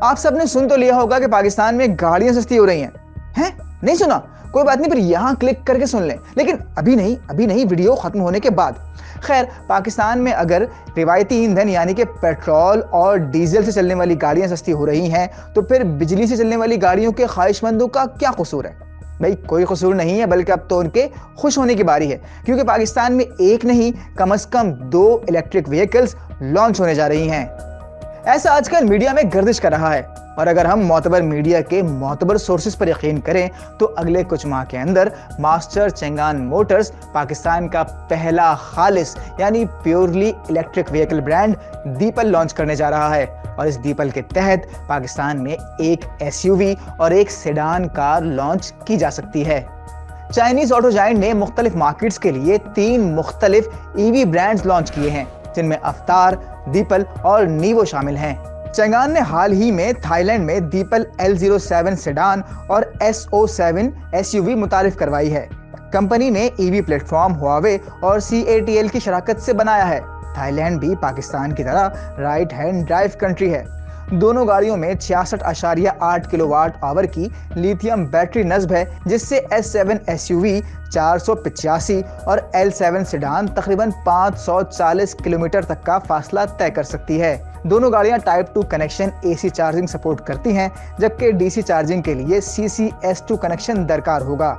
आप सबने सुन तो लिया होगा कि पाकिस्तान में गाड़ियां सस्ती हो रही हैं? नहीं सुना? कोई बात नहीं, फिर यहां क्लिक करके सुन लें, लेकिन अभी नहीं, वीडियो खत्म होने के बाद। खैर, पाकिस्तान में अगर रिवायती ईंधन यानी कि पेट्रोल और डीजल से चलने वाली गाड़ियां सस्ती हो रही हैं, तो फिर बिजली से चलने वाली गाड़ियों के ख्वाहिशमंदों का क्या कसूर है? भाई कोई कसूर नहीं है, बल्कि अब तो उनके खुश होने की बारी है, क्योंकि पाकिस्तान में एक नहीं, कम से कम 2 इलेक्ट्रिक व्हीकल्स लॉन्च होने जा रही हैं। ऐसा आजकल मीडिया में गर्दिश कर रहा है, और अगर हम मोतबर मीडिया के मोतबर सोर्सेज पर यकीन करें तो अगले कुछ माह के अंदर मास्टर चंगान मोटर्स पाकिस्तान का पहला खालिस यानी purely electric vehicle brand the people launch करने जा रहा है। और इस दीपल के तहत पाकिस्तान में एक एसयूवी और एक सेडान कार लॉन्च की जा सकती है। चाइनीज ऑटो जायंट ने मुख्तलिफ मार्केट्स के लिए 3 मुख्तलिफ ईवी ब्रांड्स लॉन्च किए हैं, जिनमें अवतार, दीपल और नीवो शामिल हैं। चंगान ने हाल ही में थाईलैंड में दीपल L07 सेडान और S07 एसयूवी मुतारिफ करवाई है। कंपनी ने ईवी प्लेटफॉर्म हुआवे और CATL की शराकत से बनाया है। थाईलैंड भी पाकिस्तान की तरह राइट हैंड ड्राइव कंट्री है। दोनों गाड़ियों में 66.8 किलोवाट आवर की लिथियम बैटरी नस्ब है, जिससे S7 एसयूवी 485 और L7 सेडान तकरीबन 540 किलोमीटर तक का फासला तय कर सकती है। दोनों गाड़ियां type 2 connection AC charging support करती हैं, जबकि DC चार्जिंग के लिए CCS2 कनेक्शन दरकार होगा।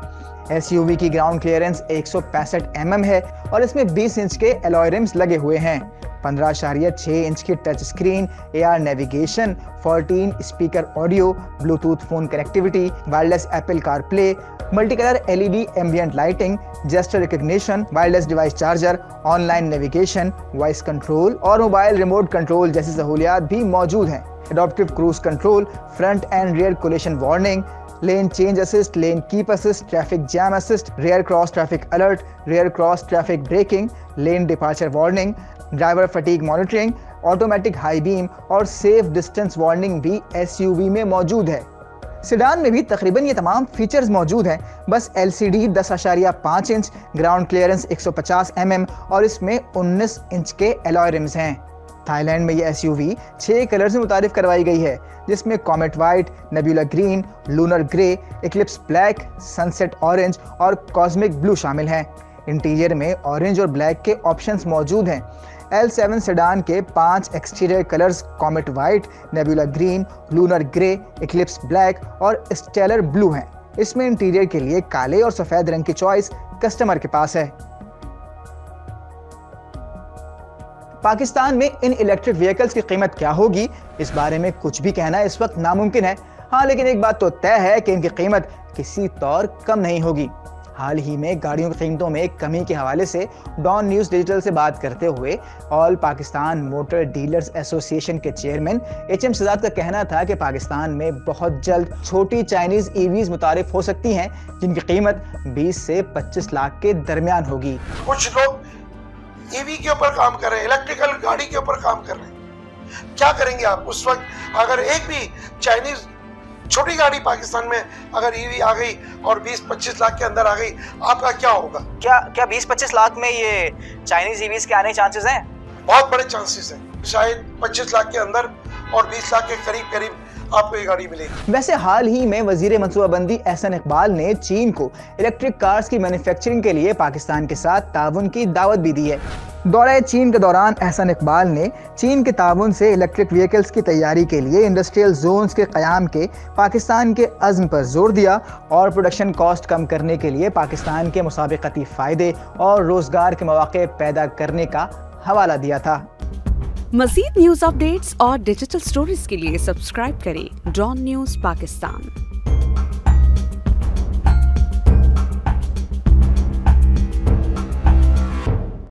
एसयूवी की ग्राउंड क्लियरेंस 165 mm है और इसमें 20 इंच के अलॉय रिम्स लगे हुए हैं। 15.6 इंच की touch screen, AR navigation, 14 speaker audio, Bluetooth phone connectivity, wireless Apple CarPlay, multi colour LED ambient lighting, gesture recognition, wireless device charger, online navigation, voice control और mobile remote control जैसी सहूलियात भी मौजूद हैं। Adaptive cruise control, front and rear collision warning, lane change assist, lane keep assist, traffic jam assist, rear cross traffic alert, rear cross traffic braking, lane departure warning, driver fatigue monitoring, automatic high beam और safe distance warning भी SUV में मौजूद है। Sedan में भी तकरीबन ये तमाम फीचर्स मौजूद हैं, बस LCD 10.5 inch, ground clearance 150 mm और इसमें 19 इंच के अलॉय रिम्स हैं। थाईलैंड में ये एसयूवी 6 कलर से मुतारिफ करवाई गई है, जिसमें comet white, nebula green, lunar grey, Eclipse black, sunset orange और कॉस्मिक ब्लू शामिल हैं। इंटीरियर में ऑरेंज और ब्लैक के ऑप्शंस मौजूद हैं। L7 सेडान के 5 exterior colours comet white, nebula green, lunar grey, Eclipse black और स्टेलर ब्लू हैं। इसमें इंटीरियर के लिए काले और सफेद रंग की चॉइस कस्टमर के पास है। पाकिस्तान में इन इलेक्ट्रिक व्हीकल्स की कीमत क्या होगी, इस बारे में कुछ भी कहना इस वक्त नामुमकिन है। हाँ, लेकिन एक बात तो तय है कि इनकी कीमत किसी तौर कम नहीं होगी। हाल ही में गाड़ियों की कीमतों में कमी के हवाले से डॉन न्यूज़ डिजिटल से बात करते हुए all Pakistan motor dealers association के चेयरमैन HM शहजाद का कहना था कि पाकिस्तान में बहुत जल्द छोटी चाइनीज ईवीज मुतारिफ हो सकती हैं, जिनकी कीमत 20 से 25 लाख के दरमियान होगी। कुछ लोग ईवी के ऊपर काम कर रहे हैं, इलेक्ट्रिकल गाड़ी के ऊपर काम कर रहे हैं। क्या करेंगे आप उस वक्त अगर एक भी चाइनीज छोटी गाड़ी पाकिस्तान में अगर ईवी आ गई और 20-25 लाख के अंदर आ गई, आपका क्या होगा? क्या 20-25 लाख में ये चाइनीज ईवीज के आने के चांसेस हैं? बहुत बड़े चांसेस हैं। शायद 25 लाख के अंदर और 20 लाख के करीब आपको ये गाड़ी मिलेगी। वैसे हाल ही में वजीर मनसूबाबंदी एहसन इकबाल ने चीन को इलेक्ट्रिक कार्स की मैन्युफैक्चरिंग के लिए पाकिस्तान के साथ ताउन की दावत भी दी है। दौरे चीन के दौरान एहसन इकबाल ने चीन के ताउन से इलेक्ट्रिक व्हीकल्स की तैयारी के लिए इंडस्ट्रियल जोन्स के क़याम के पाकिस्तान के अज़्म पर जोर दिया और प्रोडक्शन कॉस्ट कम करने के लिए पाकिस्तान के मुसाबिकती फ़ायदे और रोज़गार के मौके पैदा करने का हवाला दिया था। मज़ीद न्यूज़ अपडेट्स और डिजिटल स्टोरीज के लिए सब्सक्राइब करें डॉन न्यूज़ पाकिस्तान।